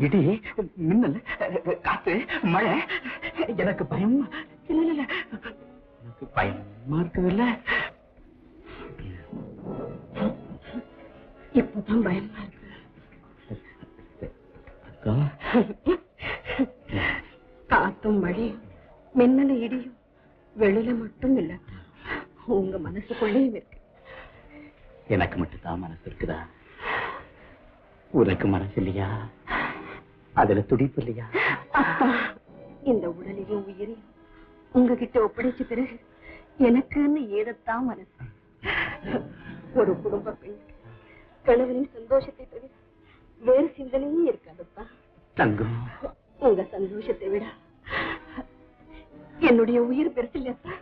இடி, மின்னல், காத்து, மழை, எனக்கு பயமா இல்ல எனக்கு பயமா இருக்குதுல்ல. இப்பதான் பயமா இருக்கு. காத்தும் மழையும் மின்னல இடியும் வெளியில மட்டும் இல்ல, உங்க மனசுக்குள்ளேயும் இருக்கு. எனக்கு மட்டும்தான் மனசு இருக்குதா? உனக்கு மனசு இல்லையா? அதுல துடிப்பு இல்லையா? அப்பா, இந்த உடலையும் உயிரையும் உங்ககிட்ட ஒப்படைச்ச பிறகு எனக்குன்னு ஏதத்தான் மனசு. ஒரு குடும்ப பெண் கணவனின் சந்தோஷத்தை தவிர வேறு சிந்தனையும் இருக்காதுப்பா. தங்கம், உங்க சந்தோஷத்தை விட என்னுடைய உயிர் பெருசு இல்லப்பா.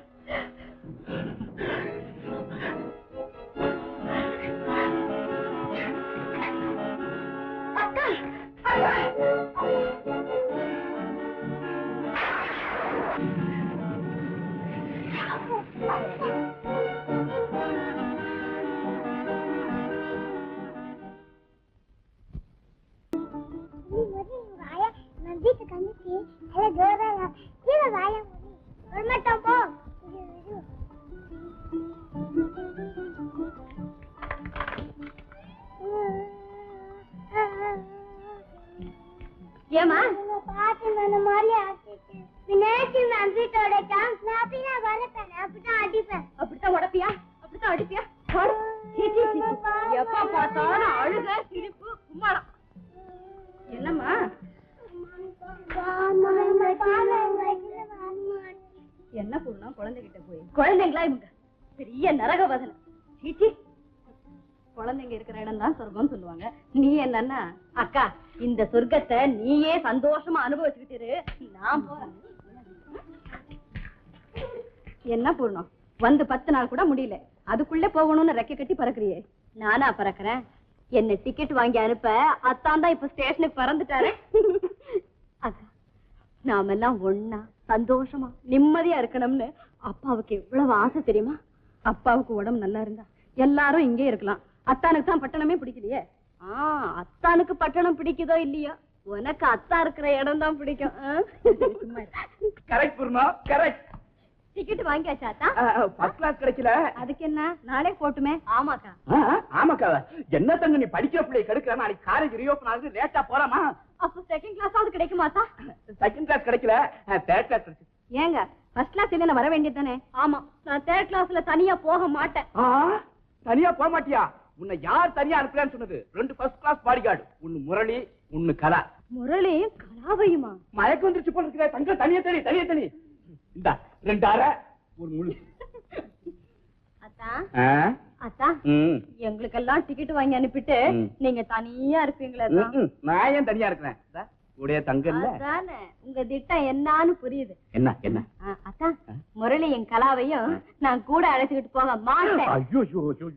ஏமா பாட்டு அந்த மாதிரி ஆட்டிட்டு விநாயகி மேம் வீட்டோட சான்ஸ் நான் அப்படியே வளர்ப்பேன், அப்படிதான் அடிப்பேன். அப்படித்தான் உடப்பியா? அப்படித்தான் அடிப்பியா? எப்ப பார்த்தாலும் அழுக, சிரிப்பு, கும்மாளம். என்னம்மா? என்ன பண்ணணும் குழந்தைகிட்ட போய்? குழந்தைங்களா இவங்க பெரிய நரகவதனை. சீச்சி, குழந்தைங்க இருக்கிற இடம் தான் சொர்க்கம் சொல்லுவாங்க. நீ என்னன்னா, அக்கா இந்த சொர்க்கத்தை நீயே சந்தோஷமா அனுபவிச்சுக்கிட்டு நான் போறேன். என்ன பூர்ணம், வந்து 10 நாள் கூட முடியல, அதுக்குள்ளே போகணும்னு ரெக்கை கட்டி பறக்குறியே. நானா பறக்குறேன்? என்ன டிக்கெட் வாங்கி அனுப்ப அத்தான் தான் இப்ப ஸ்டேஷனுக்கு பறந்துட்டாரு. அக்கா, நாமெல்லாம் ஒன்னா சந்தோஷமா நிம்மதியா இருக்கணும்னு அப்பாவுக்கு எவ்வளவு ஆசை தெரியுமா? அப்பாவுக்கு உடம்பு நல்லா இருந்தா எல்லாரும் இங்கே இருக்கலாம். அத்தானுக்கு தான் பட்டணமே பிடிக்கலையே. அத்தானுக்கு பட்டணம் பிடிக்குதோ இல்லையோ, உனக்கு அத்தா இருக்கிற இடம் தான் பிடிக்கும். Correct Poorna, correct. டிக்கெட் வாங்கியாச்சா அத்தா? ஃபர்ஸ்ட் கிளாஸ் கிடைக்கல. அதுக்கு என்ன, நாளே போட்டுமே. ஆமாக்கா. ஆமாக்கா, என்ன தங்க நீ படிக்கிற பிள்ளை கெடுக்கிற, நாளைக்கு காலேஜ் ரீஓபன் ஆகுது, லேட்டா போலாமா? அப்ப செகண்ட் கிளாஸாவது கிடைக்குமா அத்தா? செகண்ட் கிளாஸ் கிடைக்கல, தேர்ட் கிளாஸ் கிடைச்சு. ஏங்க ஃபர்ஸ்ட் கிளாஸ் இல்ல வர வேண்டியது தானே? ஆமா, நான் தேர்ட் கிளாஸ்ல தனியா போக மாட்டேன். தனியா போக மாட்டியா? உன்னை யார் தனியா அனுப்புறேன்னு சொன்னது? 2 ஃபர்ஸ்ட் கிளாஸ் பாடிகார்டு, ஒன்னு முரளி, ஒன்னு கலா. முரளி கலாவையுமா? மயக்கம் வந்துருச்சு போல இருக்கிற தங்க. தனியா தனி, தனியா தனி. இந்த 2 அரை, ஒரு முழு. அத்தா அத்தா, எங்களுக்கெல்லாம் டிக்கெட் வாங்கி அனுப்பிட்டு நீங்க தனியா இருப்பீங்களா? நான் ஏன் தனியா இருக்கிறேன்? உடைய தங்க இல்ல. அதானே உங்க திட்டம் என்னன்னு புரியுது. என்ன என்ன? அத்தா, முரளியும் கலாவையும் நான் கூட அழைச்சுக்கிட்டு போக மாட்டேன். ஐயோ ஐயோ ஐயோ,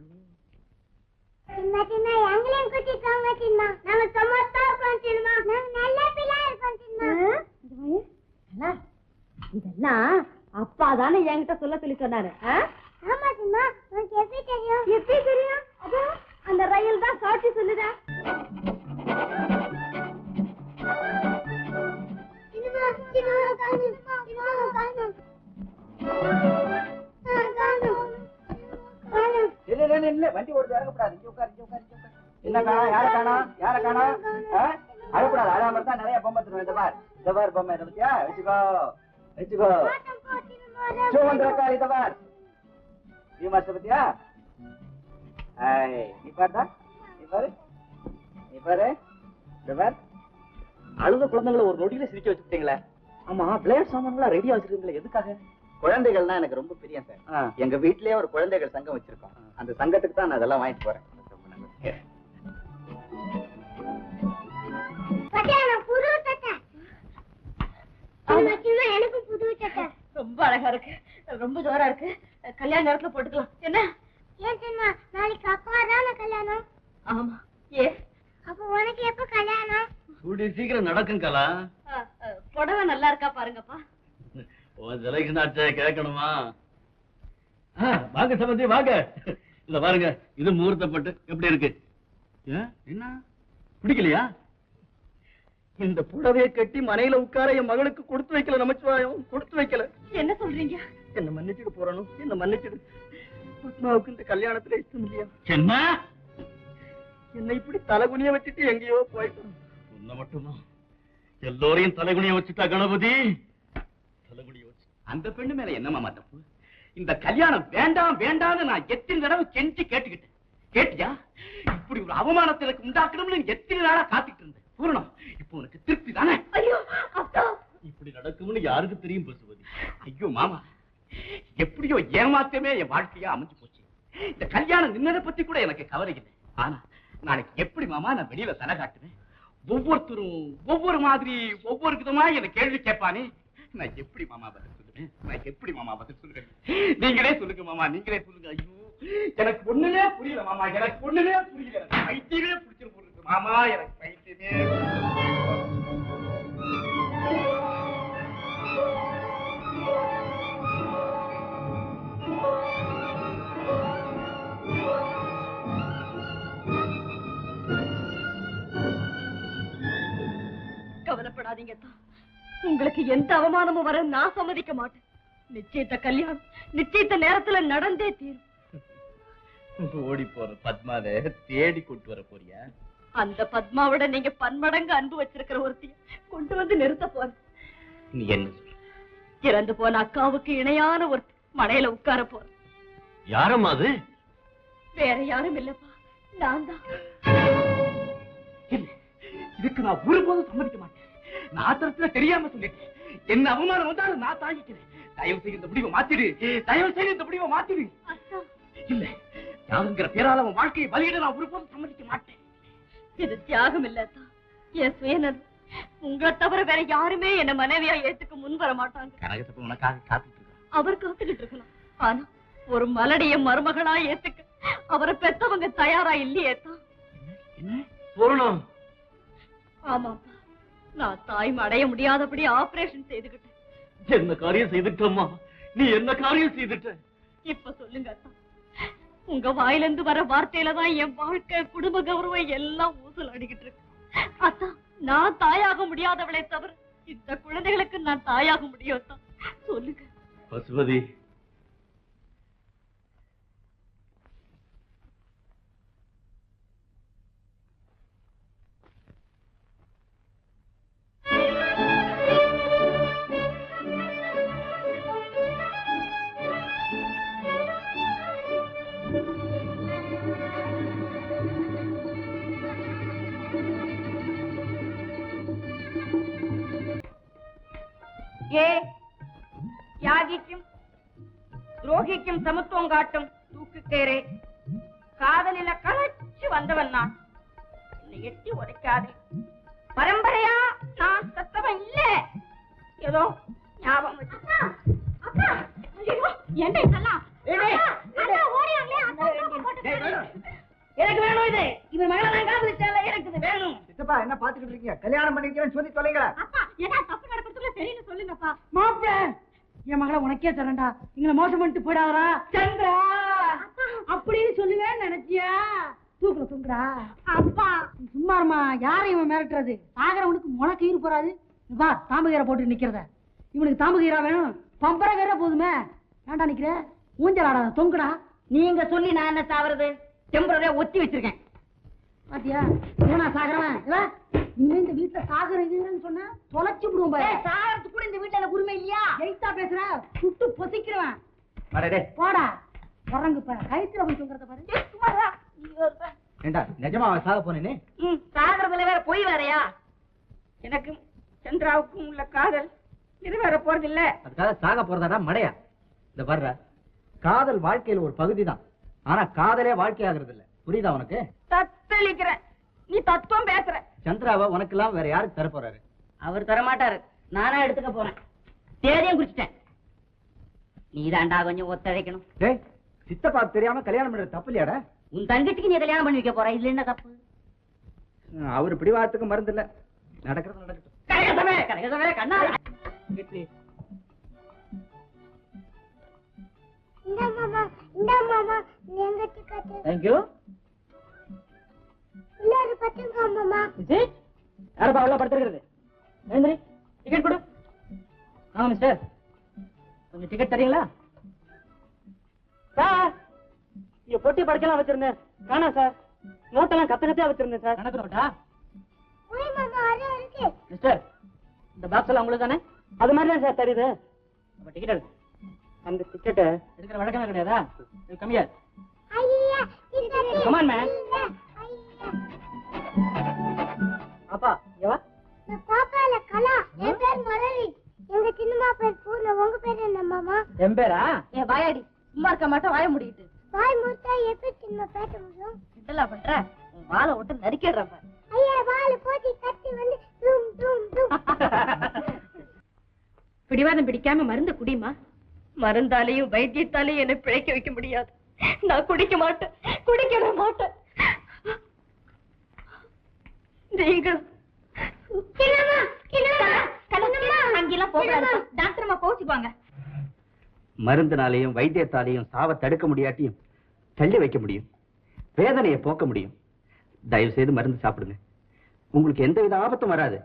எங்களையும் கூட்டிட்டு வாங்க சின்ன, நம்ம சமத்தா இருப்போம் சின்ன, நம்ம நல்ல பிள்ளை இருப்போம் சின்ன. இதெல்லாம் அப்பா தானே என்கிட்ட சொல்லி சொன்னாரு. ஆமா சின்ன, உனக்கு எப்படி தெரியும்? எப்படி தெரியும்? அதோ அந்த ரயில் தான் சாட்சி சொல்லுதா. வண்டி ஓடுது, இறங்கப்படாது. இங்க உட்காரு, இங்க உட்காரு, இங்க உட்காரு. என்ன காணோம்? யார காணோம்? யார காணோம்? அழக்கூடாது, அழாம தான் நிறைய பொம்மை தருவேன். இந்த பார், இந்த பார் பொம்மை, இதை பத்தியா? வச்சுக்கோ வச்சுக்கோ. இத பார், நீ மாஸ்டர் பத்தியா? நீ பாருடா, நீ பாரு, நீ பாரு, இந்த பார். அழுத குழந்தைகளை ஒரு நொடியில சிரிக்க வச்சுட்டீங்களே. ஆமா, பிளேட் சாமான்லாம் ரெடியா வச்சிருக்கீங்களே, எதுக்காக? குழந்தைகள்னா எனக்கு ரொம்ப பிரியம் சார். எங்க வீட்லயே ஒரு குழந்தைகள் சங்கம் வச்சிருக்கோம். அந்த சங்கத்துக்கு தான் நான் அதெல்லாம் வாங்கிட்டு போறேன். எனக்கு புது சட்டை ரொம்ப அழகா இருக்கு, ரொம்ப ஜோரா இருக்கு. கல்யாண நேரத்துல போட்டுக்கலாம். என்ன? ஏன் சின்ன, நாளைக்கு அப்பா தானே கல்யாணம்? ஆமா. ஏ அப்ப உனக்கு எப்ப கல்யாணம்? கூடிய சீக்கிரம் நடக்கும் கலா. புடவை நல்லா இருக்கா பாருங்கப்பா. உன் செலக்ஷன் ஆச்சே கேட்கணுமா? வாங்க சம்பந்தி, வாங்க. இல்ல பாருங்க, இது முகூர்த்தப்பட்டு எப்படி இருக்கு? என்ன பிடிக்கலையா? இந்த புடவையை கட்டி மனையில உட்கார என் மகளுக்கு கொடுத்து வைக்கல நமச்சிவாயம், கொடுத்து வைக்கல. என்ன சொல்றீங்க? என்ன மன்னிச்சுட்டு போறணும், என்ன மன்னிச்சுடு. பத்மாவுக்கு இந்த கல்யாணத்துல இஷ்டம் இல்லையா? என்ன என்ன இப்படி தலைகுனிய வச்சுட்டு எங்கேயோ போயிட்டு. உன்ன மட்டுமா எல்லோரையும் தலைகுனிய வச்சுட்டா கணபதி? தலைகுனிய வச்சு அந்த பெண்ணு மேல என்ன மாமா தப்பு? இந்த கல்யாணம் வேண்டாம் வேண்டாம்னு நான் எத்தனை தடவை கெஞ்சி கேட்டுக்கிட்டேன். கேட்டியா? இப்படி ஒரு அவமானத்தை எனக்கு உண்டாக்கணும்னு எத்தனை நாளா காத்துக்கிட்டு இருந்தேன். பூரணம், இப்போ உனக்கு திருப்தி தானே? ஐயோ அப்பா, இப்படி நடக்கும்னு யாருக்கு தெரியும் பசுபதி? ஐயோ மாமா, எப்படியோ ஏமாத்தமே என் வாழ்க்கையா அமைஞ்சு போச்சு. இந்த கல்யாணம் நின்னதை பத்தி கூட எனக்கு கவலை இல்லை. ஆனா நாளைக்கு எப்படி மாமா நான் வெளியில தலை காட்டுவேன்? ஒவ்வொருத்தரும் ஒவ்வொரு மாதிரி ஒவ்வொரு விதமா என்ன கேள்வி கேட்பானே. நான் எப்படி மாமா பதில் சொல்லுவேன்? நான் எப்படி மாமா பதில் சொல்லுவேன்? நீங்களே சொல்லுங்க மாமா, நீங்களே சொல்லுங்க. ஐயோ, எனக்கு ஒண்ணுமே புரியல மாமா, எனக்கு ஒண்ணுமே புரியல. எனக்கு பைத்தியமே பிடிச்சிரு போடுறது மாமா, எனக்கு பைத்தியமே. கவலைப்படாதீங்க தான், உங்களுக்கு எந்த அவமானமும் வர நான் சம்மதிக்க மாட்டேன். நிச்சயத்த கல்யாணம் நிச்சயத்த நேரத்துல நடந்தே தீரும். ஓடி போற பத்மாவை தேடி கொண்டு வர போறியா? அந்த பத்மாவோட நீங்க பன்மடங்கு அன்பு வச்சிருக்கிற ஒருத்திய கொண்டு வந்து நிறுத்த போற. நீ என்ன சொல்ற? இறந்து போன அக்காவுக்கு இணையான ஒருத்தி மனையில உட்கார போற. யாரம்மா அது? வேற யாரும் இல்லப்பா, நான் தான். இல்ல, இதுக்கு நான் ஒருபோதும் சம்மதிக்க மாட்டேன். நான் ஆத்திரத்துல தெரியாம சொல்லிட்டேன். என்ன அவமானம் வந்தாலும் நான் தாங்கிக்கிறேன். தயவு செய்து இந்த முடிவை மாத்திடு, தயவு செய்து இந்த முடிவை மாத்திடு. இல்ல, தியாகங்கிற பேரால அவன் வாழ்க்கையை பலியிட நான் ஒருபோதும் சம்மதிக்க மாட்டேன். இது தியாகம் இல்லத்தா, என் சுயநலம். உங்களை தவிர வேற யாருமே என்ன மனைவியா ஏத்துக்க முன் வர மாட்டாங்க. கனகசப்ப உனக்காக காத்துட்டு இருக்கான். அவர் காத்துக்கிட்டு இருக்கலாம், ஆனா ஒரு மலடிய மருமகளா ஏத்துக்க அவரை பெத்தவங்க தயாரா இல்லையேத்தா. என்ன பூரணம், ஆமாப்பா, நான் தாய்மை அடைய முடியாதபடி ஆபரேஷன் செய்துகிட்டேன். என்ன காரியம் செய்துட்டம்மா? நீ என்ன காரியம் செய்துட்ட? இப்ப சொல்லுங்க அத்தா, உங்க வாயிலிருந்து வர வார்த்தையில தான் என் வாழ்க்கை, குடும்ப கௌரவம் எல்லாம் ஊசல் அடிக்கிட்டு இருக்கு. அத்தா, நான் தாயாக முடியாதவளை தவிர இந்த குழந்தைகளுக்கு நான் தாயாக முடியும் அத்தா. சொல்லுங்க பசுபதி, தியாகிக்கும் துரோகிக்கும் சமத்துவம் காட்டும் தூக்குக்கேரே, காதலில களைச்சு வந்தவன் நான். என்னை எட்டி உதைக்காதே. பரம்பரையா நான் சத்தவன் இல்ல. ஏதோ ஞாபகம் வச்சு என்ன இதெல்லாம்? எனக்கு வேணும் இது. இவன் மகளை நான் காதலிச்சால எனக்கு இது வேணும். என்ன பாத்துக்கிட்டு இருக்கீங்க? கல்யாணம் பண்ணிக்கிறேன்னு சொல்லி தொலைங்களா? அப்பா, ஏதா தப்பு நடக்கிறதுக்குள்ள தெரியும் சொல்லுங்கப்பா. மாப்பிள, என் மகளை உனக்கே தரேன்டா. எங்களை மோசம் பண்ணிட்டு போயிடாதா சந்திரா அப்படின்னு சொல்லுவேன்னு நினைச்சியா? தூக்குல தூங்குடா. அப்பா, சும்மா இருமா, யாரையும் இவன் மிரட்டுறது? சாகரவனுக்கு முளக்கு ஈடு போறாது. வா, தாம்பகீரை போட்டு நிக்கிறத. இவனுக்கு தாம்பகீரா வேணும், பம்பர வேற போதுமே. ஏன்டா நிக்கிற? ஊஞ்சல் ஆடாத, தொங்குடா. நீங்க சொல்லி நான் என்ன சாவறது? டெம்பரரியா ஒத்தி வச்சிருக்கேன். பாத்தியா, இவனா சாகரவன்? இனிமே இந்த வீட்டுல சாகரன்னு சொன்னா தொலைச்சு விடுவோம் பாரு. சாகரத்துக்கு கூட இந்த வீட்டுல எனக்கு உரிமை இல்லையா? எய்த்தா பேசுற, சுட்டு பொசிக்கிறவன். போடா உறங்கு பாரு, கயித்துல போய் தூங்குறத பாரு. ஏண்டா நிஜமா அவன் சாக போனேனே? சாகரத்துல வேற போய் வேறையா? எனக்கு சந்திராவுக்கும் உள்ள காதல் நிறைவேற போறது இல்ல. அதுக்காக சாக போறதாடா மடையா? இந்த வர்ற காதல் வாழ்க்கையில ஒரு பகுதி தான், ஆனா காதலே வாழ்க்கை ஆகுறது இல்ல. புரியுதா உனக்கு? தத்தளிக்கிற நீ தத்துவம் பேசுற. சந்திராவை உனக்கு எல்லாம் வேற யாருக்கு தர போறாரு? அவர் தரமாட்டாரு, நானா எடுத்துக்க போறேன். தேதியும் குறிச்சிட்டேன். நீதாண்டா கொஞ்சம் ஒத்துழைக்கணும். டேய், சித்தப்பா தெரியாம கல்யாணம் பண்றது தப்பு இல்லையாடா? உன் தங்கச்சிக்கு நீ கல்யாணம் பண்ணி வைக்க போற, இதுல என்ன தப்பு? அவரு பிடிவாதத்துக்கு மருந்து இல்ல. நடக்கிறது நடக்கட்டும். கனகசபை கண்ணா. இந்த மாமா எங்க டிக்கெட்? தேங்க்யூ. இன்னொரு பத்துங்க மாமா. யாரப்பா உள்ள படுத்துக்கிறது? மகேந்திரி டிக்கெட் கொடு. ஆமா மிஸ்டர், கொஞ்சம் டிக்கெட் தரீங்களா? சார் இங்க பொட்டி படுக்கலாம் வச்சிருந்தேன், காணோம் சார். நோட்டெல்லாம் கத்தையா வச்சிருந்தேன் சார். கணக்கு நோட்டா? போய் மாமா அரை இருக்கு. மிஸ்டர், இந்த பாக்ஸ் எல்லாம் உங்களுக்கு தானே? அது மாதிரி தான் சார் தெரியுது. அப்ப டிக்கெட் எடுத்து அந்த டிக்கெட்டை எடுக்கிற வழக்கமே கிடையாதா? கம்மியா. ஐயா இந்த Come on, man. அப்பா எவா? நான் பாப்பால கலா. என் பேர் முரளி. எங்க சின்னம்மா பேர் பூர்ண. உங்க பேர் என்ன மாமா? என் பேரா? ஏன் வாயாடி சும்மா இருக்க மாட்டோம், வாய முடிக்கிட்டு வாய் மூத்தா எப்படி சின்ன பேச முடியும்? இதெல்லாம் பண்ற உன் வாழை விட்டு நறுக்கிடுறப்ப. ஐயா வாழை போட்டி கட்டி வந்து டும் டும் டும். பிடிவாதம் பிடிக்காம மருந்து குடிமா. மருந்தாலையும் வைத்தியத்தாலையும் என்னை பிழைக்க வைக்க முடியாது. நான் குடிக்க மாட்டேன், குடிக்கவே மாட்டேன். நீங்கள் சின்னம்மா சின்னம்மா அங்கெல்லாம் போகக்கூடாது. டாக்டர் அம்மா கோச்சுக்குவாங்க. மருந்தினாலையும் வைத்தியத்தாலையும் சாவை தடுக்க முடியாட்டியும் தள்ளி வைக்க முடியும், வேதனையை போக்க முடியும். தயவு செய்து மருந்து சாப்பிடுங்க, உங்களுக்கு எந்தவித ஆபத்தும் வராது.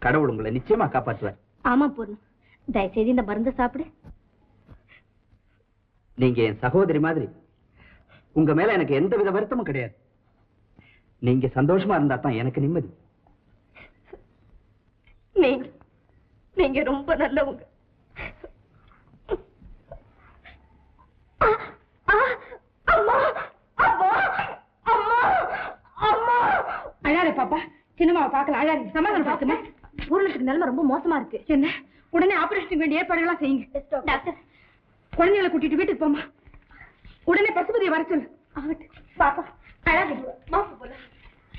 கடவுள் உங்களை நிச்சயமா காப்பாற்றுவார். ஆமா பூர்ணம், தயவுசெய்து இந்த மருந்து சாப்பிடு. நீங்க என் சகோதரி மாதிரி, உங்க மேல எனக்கு எந்தவித வருத்தமும் கிடையாது. நீங்க சந்தோஷமா இருந்தா தான் எனக்கு நிம்மதி. நீங்க ரொம்ப நல்லவங்க. அழாதே பாப்பா, சின்னம்மாவை பார்க்கலாம். அழாதே, சமாதானம் பார்த்துமா. பூர்ணத்துக்கு நிலைமை ரொம்ப மோசமா இருக்கு. என்ன உடனே ஆபரேஷன் வேண்டிய ஏற்பாடுகள்லாம் செய்யுங்க. டாக்டர், குழந்தைகளை கூட்டிட்டு வீட்டுக்கு போமா. உடனே பசுபதியை வர சொல்லு. ஆகட்டும்.